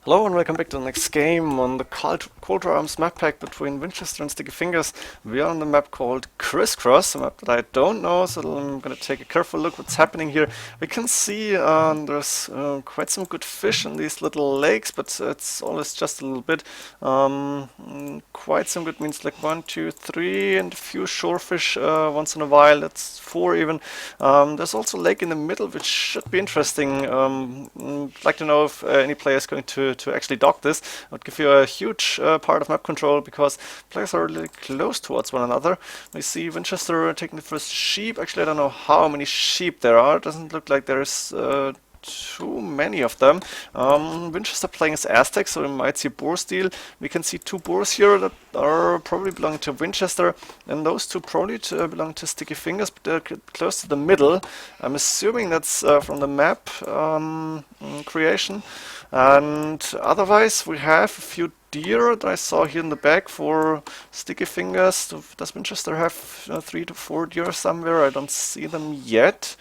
Hello and welcome back to the next game on the Cold Arms map pack between Vinchester and StickyFingaz. We are on the map called Criss, a map that I don't know, so I'm gonna take a careful look what's happening here. We can see there's quite some good fish in these little lakes, but it's always just a little bit. Quite some good means like 1, 2, 3, and a few shorefish once in a while. That's 4 even. There's also a lake in the middle, which should be interesting. I'd like to know if any player is going to actually dock this. It would give you a huge part of map control because players are really close towards one another. We see Vinchester taking the first sheep. Actually, I don't know how many sheep there are. It doesn't look like there's too many of them. Vinchester playing as Aztecs, so we might see boar steal. We can see 2 boars here that are probably belonging to Vinchester, and those 2 probably belong to StickyFingaz, but they're close to the middle. I'm assuming that's from the map creation. And otherwise, we have a few deer that I saw here in the back for StickyFingaz. Does Vinchester have 3 to 4 deer somewhere? I don't see them yet.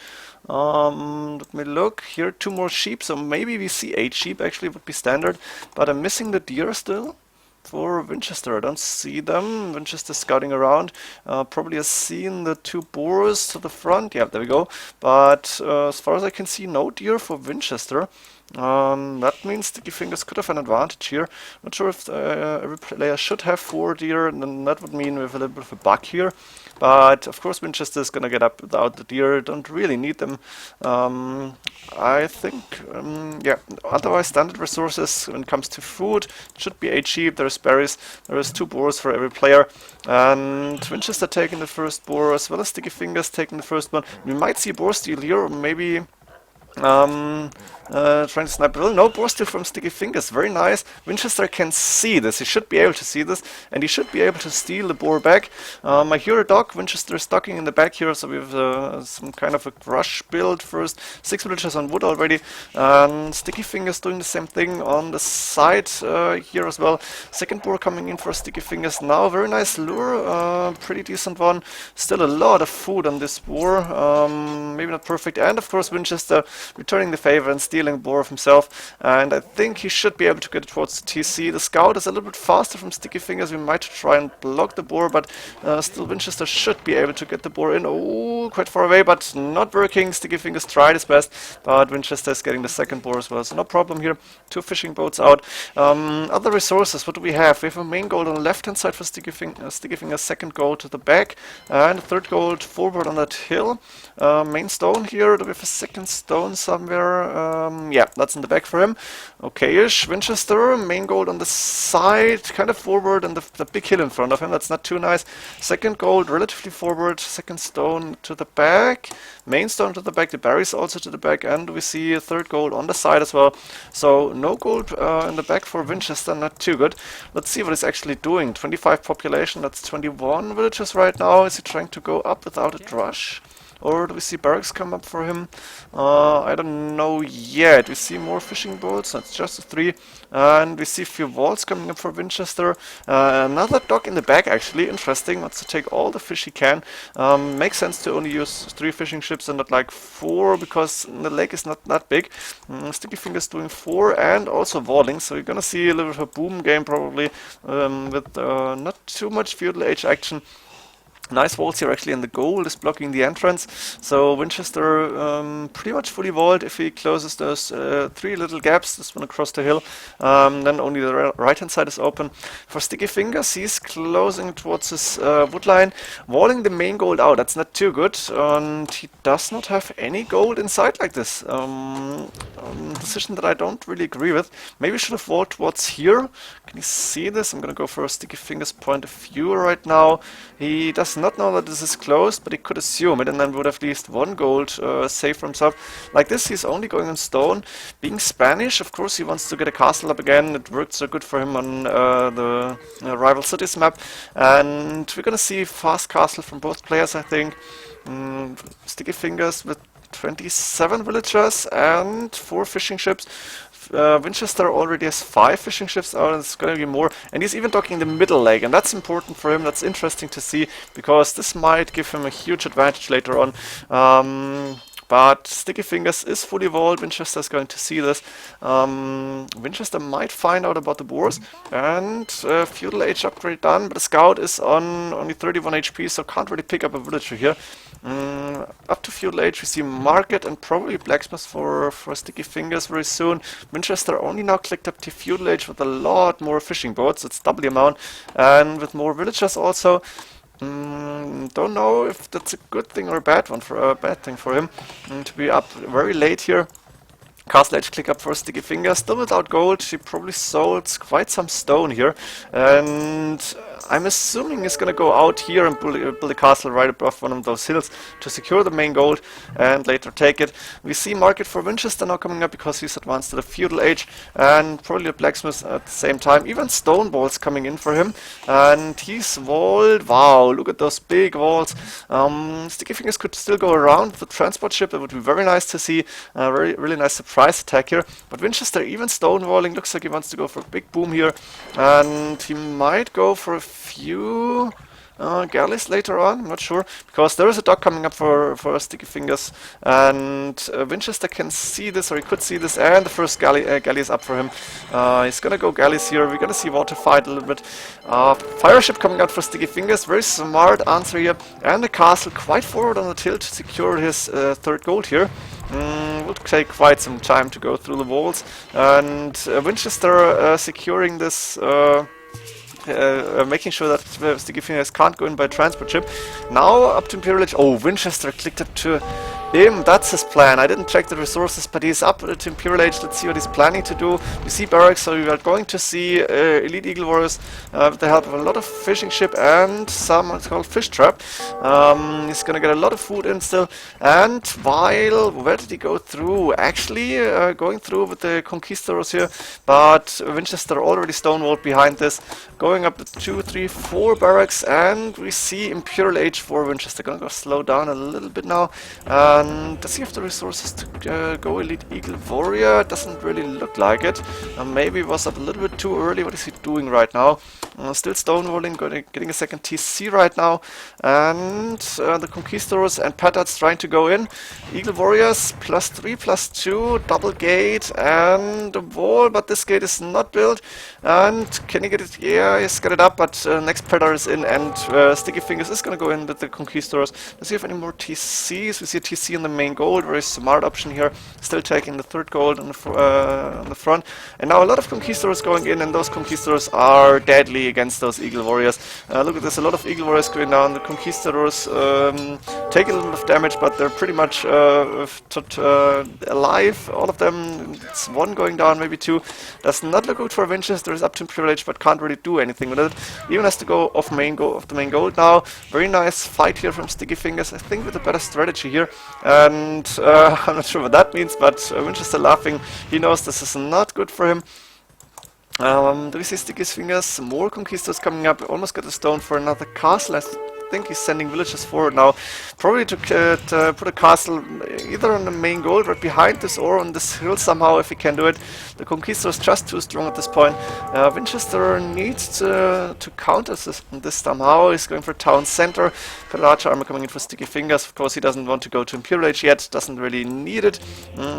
Let me look. Here 2 more sheep, so maybe we see 8 sheep actually would be standard, but I'm missing the deer still for Vinchester. I don't see them. Vinchester scouting around. Probably has seen the 2 boars to the front. Yeah, there we go. But as far as I can see, no deer for Vinchester. That means StickyFingaz could have an advantage here. Not sure if every player should have 4 deer, and then that would mean we have a little bit of a bug here. But of course Vinchester is gonna get up without the deer, don't really need them. I think, yeah, otherwise standard resources when it comes to food should be 8 sheep, there's berries, there is 2 boars for every player. And Vinchester taking the first boar as well as StickyFingaz taking the first one. We might see boar steal here, or maybe trying to snipe. Well, no boar steal from StickyFingaz. Very nice. Vinchester can see this. He should be able to see this, and he should be able to steal the boar back. I hear a dog. Vinchester is docking in the back here, so we have some kind of a rush build first. 6 villagers on wood already, and StickyFingaz doing the same thing on the side here as well. Second boar coming in for StickyFingaz now. Very nice lure. Pretty decent one. Still a lot of food on this boar. Maybe not perfect. And of course Vinchester returning the favor and stealing a boar of himself, and I think he should be able to get it towards the TC. The scout is a little bit faster from StickyFingaz. We might try and block the boar, but still Vinchester should be able to get the boar in. Oh, quite far away, but not working. StickyFingaz tried his best, but Vinchester is getting the second boar as well, so no problem here. 2 fishing boats out. Other resources, what do we have? We have a main gold on the left hand side for StickyFingaz, second gold to the back, and a third gold forward on that hill. Main stone here. Do we have a second stone somewhere? Yeah, that's in the back for him. Okay-ish. Vinchester, main gold on the side, kind of forward, and the big hill in front of him. That's not too nice. Second gold, relatively forward. Second stone to the back. Main stone to the back. The berries also to the back. And we see a third gold on the side as well. So no gold in the back for Vinchester. Not too good. Let's see what he's actually doing. 25 population. That's 21 villagers right now. Is he trying to go up without a rush? Or do we see barracks come up for him? I don't know yet. We see more fishing boats, that's just 3. And we see a few walls coming up for Vinchester. Another dock in the back actually, interesting. Wants to take all the fish he can. Makes sense to only use 3 fishing ships and not like 4, because the lake is not that big. StickyFingaz doing 4 and also walling, so you're gonna see a little bit of a boom game probably with not too much feudal age action. Nice walls here actually, and the gold is blocking the entrance. So Vinchester pretty much fully walled. If he closes those 3 little gaps, this one across the hill, then only the right hand side is open. For StickyFingaz, he's closing towards his wood line, walling the main gold out. That's not too good, and he does not have any gold inside like this. Decision that I don't really agree with. Maybe should have walled towards here. Can you see this? I'm gonna go for a StickyFingaz point of view right now. He does not know that this is closed, but he could assume it, and then would have at least 1 gold saved for himself. Like this, he's only going on stone. Being Spanish, of course, he wants to get a castle up again. It worked so good for him on the rival cities map, and we're gonna see fast castle from both players, I think. StickyFingaz with 27 villagers and 4 fishing ships. Vinchester already has 5 fishing ships out, and it's going to be more. And he's even docking the middle lake, and that's important for him. That's interesting to see, because this might give him a huge advantage later on. But StickyFingaz is fully walled. Vinchester is going to see this. Vinchester might find out about the boars. And Feudal Age upgrade done, but the scout is on only 31 HP, so can't really pick up a villager here. Up to Feudal Age we see Market and probably Blacksmith for StickyFingaz very soon. Vinchester only now clicked up to Feudal Age with a lot more fishing boats. It's double the amount. And with more villagers also. Don't know if that's a good thing or a bad thing for him to be up very late here. Castle Edge click up for StickyFingaz, still without gold. She probably sold quite some stone here, and I'm assuming he's gonna go out here and build a castle right above one of those hills to secure the main gold and later take it. We see Market for Vinchester now coming up because he's advanced to the Feudal Age, and probably a Blacksmith at the same time. Even stone walls coming in for him, and he's walled. Wow, look at those big walls. StickyFingaz could still go around the transport ship. That would be very nice to see. Really nice surprise attack here. But Vinchester even stonewalling. Looks like he wants to go for a big boom here, and he might go for a few galleys later on. I'm not sure, because there is a dock coming up for StickyFingaz, and Vinchester can see this, or he could see this, and the first galley is up for him. He's gonna go galleys here. We're gonna see water fight a little bit. Fire ship coming out for StickyFingaz. Very smart answer here, and the castle quite forward on the tilt to secure his third gold here. Will take quite some time to go through the walls, and Vinchester securing this, making sure that StickyFingaz can't go in by transport ship. Now up to Imperial Age. Oh, Vinchester clicked up to him. That's his plan. I didn't check the resources, but he's up to Imperial Age. Let's see what he's planning to do. We see barracks, so we are going to see elite Eagle Warriors with the help of a lot of fishing ship and some what's called fish trap. He's gonna get a lot of food in still. And where did he go through? Actually, going through with the Conquistadors here, but Vinchester already stonewalled behind this. Going up 2, 3, 4 barracks, and we see Imperial Age for Vinchester. Gonna go slow down a little bit now. Does he have the resources to go Elite Eagle Warrior? Doesn't really look like it. Maybe it was up a little bit too early. What is he doing right now? Still stonewalling, getting a second TC right now. And the Conquistadors and Petards trying to go in. Eagle Warriors, +3, +2, double gate, and a wall, but this gate is not built. And can he get it? Yeah, he's got it up, but next Petard is in, and StickyFingaz is going to go in with the Conquistadors. Does he have any more TCs? We see a TC in the main gold, very smart option here. Still taking the third gold on the front. And now a lot of Conquistadors going in, and those Conquistadors are deadly against those Eagle Warriors. Look at this, a lot of Eagle Warriors going down. The Conquistadors take a little bit of damage, but they're pretty much alive, all of them. It's one going down, maybe two. Does not look good for Vinchester. Is up to Imperial Age, but can't really do anything with it. Even has to go off the main gold now. Very nice fight here from StickyFingaz. I think with a better strategy here. And I'm not sure what that means, but Vinchester laughing. He knows this is not good for him. Do we see StickyFingaz? More Conquistadors coming up. Almost got a stone for another castle. I think he's sending villagers forward now. Probably to put a castle either on the main gold right behind this or on this hill somehow if he can do it. The Conquistador is just too strong at this point. Vinchester needs to counter this somehow. He's going for town center. Got a large armor coming in for StickyFingaz. Of course, he doesn't want to go to Imperial Age yet. Doesn't really need it.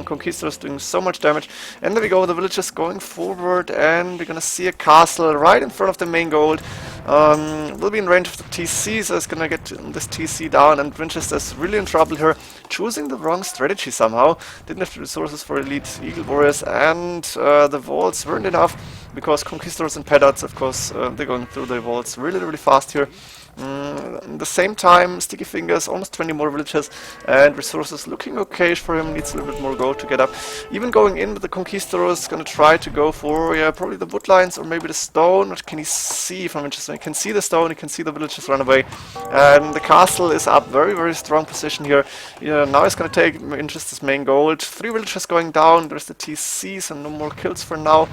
Conquistador is doing so much damage. And there we go. The villagers going forward, and we're gonna see a castle right in front of the main gold. Will be in range of the TC, so it's gonna get this TC down, and Vinchester's really in trouble here, choosing the wrong strategy somehow. Didn't have the resources for Elite Eagle Warriors, and the walls weren't enough, because Conquistadors and Petards, of course, they're going through the walls really, really fast here. At the same time, StickyFingaz, almost 20 more villages, and resources looking okay for him. Needs a little bit more gold to get up. Even going in with the Conquistadors, gonna try to go for, yeah, probably the wood lines or maybe the stone. What can he see from Vinchester? He can see the stone, he can see the villages run away. And the castle is up, very, very strong position here. Yeah, now he's gonna take Vinchester's main gold. 3 villages going down, there's the TCs and no more kills for now.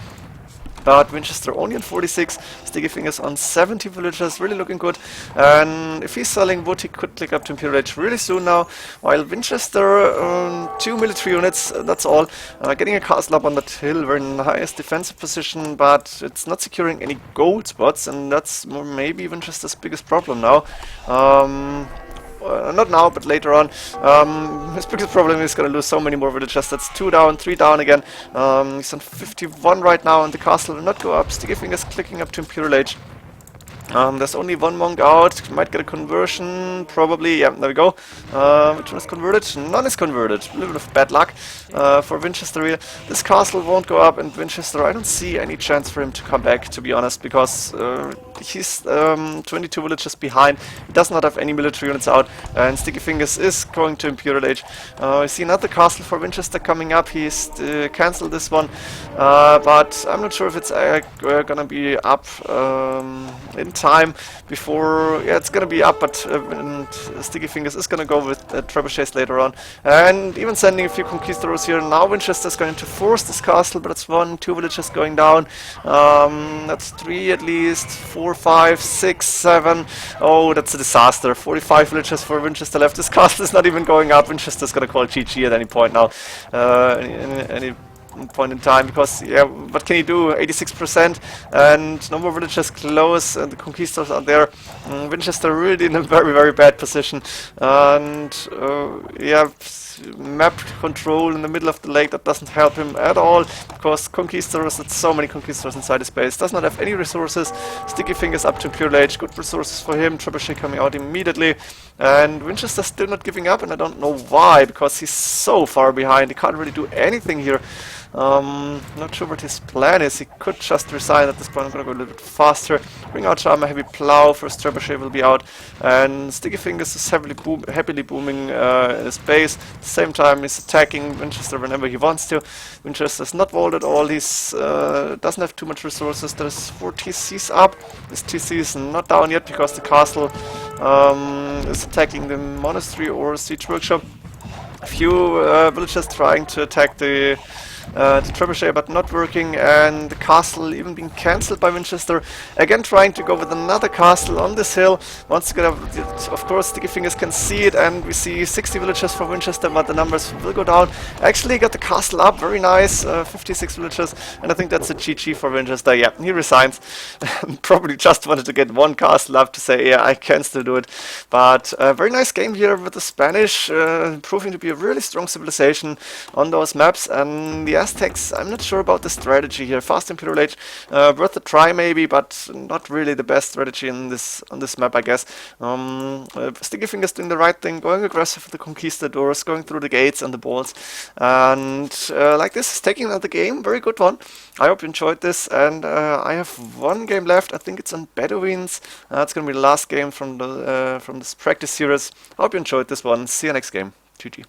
But Vinchester only on 46, StickyFingaz on 70 villagers, really looking good. And if he's selling wood, he could click up to Imperial Age really soon now. While Vinchester, 2 military units, that's all. Getting a castle up on that hill, very nice defensive position, but it's not securing any gold spots, and that's maybe Vinchester's biggest problem now. not now, but later on. His biggest problem is going to lose so many more villagers. That's 2 down, 3 down again. He's on 51 right now, and the castle will not go up. StickyFingaz clicking up to Imperial Age. There's only one monk out, might get a conversion, probably, yeah, there we go. Which one is converted? None is converted. A little bit of bad luck for Vinchester here. This castle won't go up, and Vinchester, I don't see any chance for him to come back, to be honest, because he's 22 villages behind. He does not have any military units out, and StickyFingaz is going to Imperial Age. I see another castle for Vinchester coming up. He's cancelled this one, but I'm not sure if it's gonna be up in time before. Yeah, it's gonna be up, but StickyFingaz is gonna go with trebuchets later on, and even sending a few conquistadors here. Now Vinchester's going to force this castle, but it's 1, 2 villages going down. That's 3 at least, 4, 5, 6, 7. Oh, that's a disaster. 45 villages for Vinchester left. This castle is not even going up. Vinchester's gonna call GG at any point now. Any point in time, because yeah, what can he do? 86% and no more villagers close, and the conquistadors are there. Vinchester really in a very, very bad position, and yeah, map control in the middle of the lake, that doesn't help him at all, because conquistadors, it's so many conquistadors inside his base, does not have any resources. StickyFingaz up to Imperial Age, good resources for him, trebuchet coming out immediately, and Vinchester still not giving up, and I don't know why, because he's so far behind, he can't really do anything here. Not sure what his plan is. He could just resign at this point. I'm gonna go a little bit faster. Bring out Charmer, Heavy Plow. First trebuchet will be out, and StickyFingaz is happily booming in his base. At the same time, he's attacking Vinchester whenever he wants to. Vinchester's not walled at all. He's doesn't have too much resources. There's 4 TCs up. This TC is not down yet because the castle is attacking the monastery or siege workshop. A few villagers trying to attack the trebuchet, but not working, and the castle even being cancelled by Vinchester. Again, trying to go with another castle on this hill. Once again, of course, StickyFingaz can see it, and we see 60 villagers for Vinchester, but the numbers will go down. Actually, got the castle up, very nice, 56 villagers, and I think that's a GG for Vinchester. Yeah, he resigns. Probably just wanted to get one castle up to say, yeah, I can still do it. But a very nice game here with the Spanish, proving to be a really strong civilization on those maps, and the Aztecs, I'm not sure about the strategy here. Fast Imperial Age, worth a try maybe, but not really the best strategy on this map, I guess. StickyFingaz doing the right thing, going aggressive with the conquistadors, going through the gates and the balls, and like this is taking another game, very good one. I hope you enjoyed this, and I have one game left. I think it's on Bedouins. It's gonna be the last game from this practice series. I hope you enjoyed this one. See you next game. GG.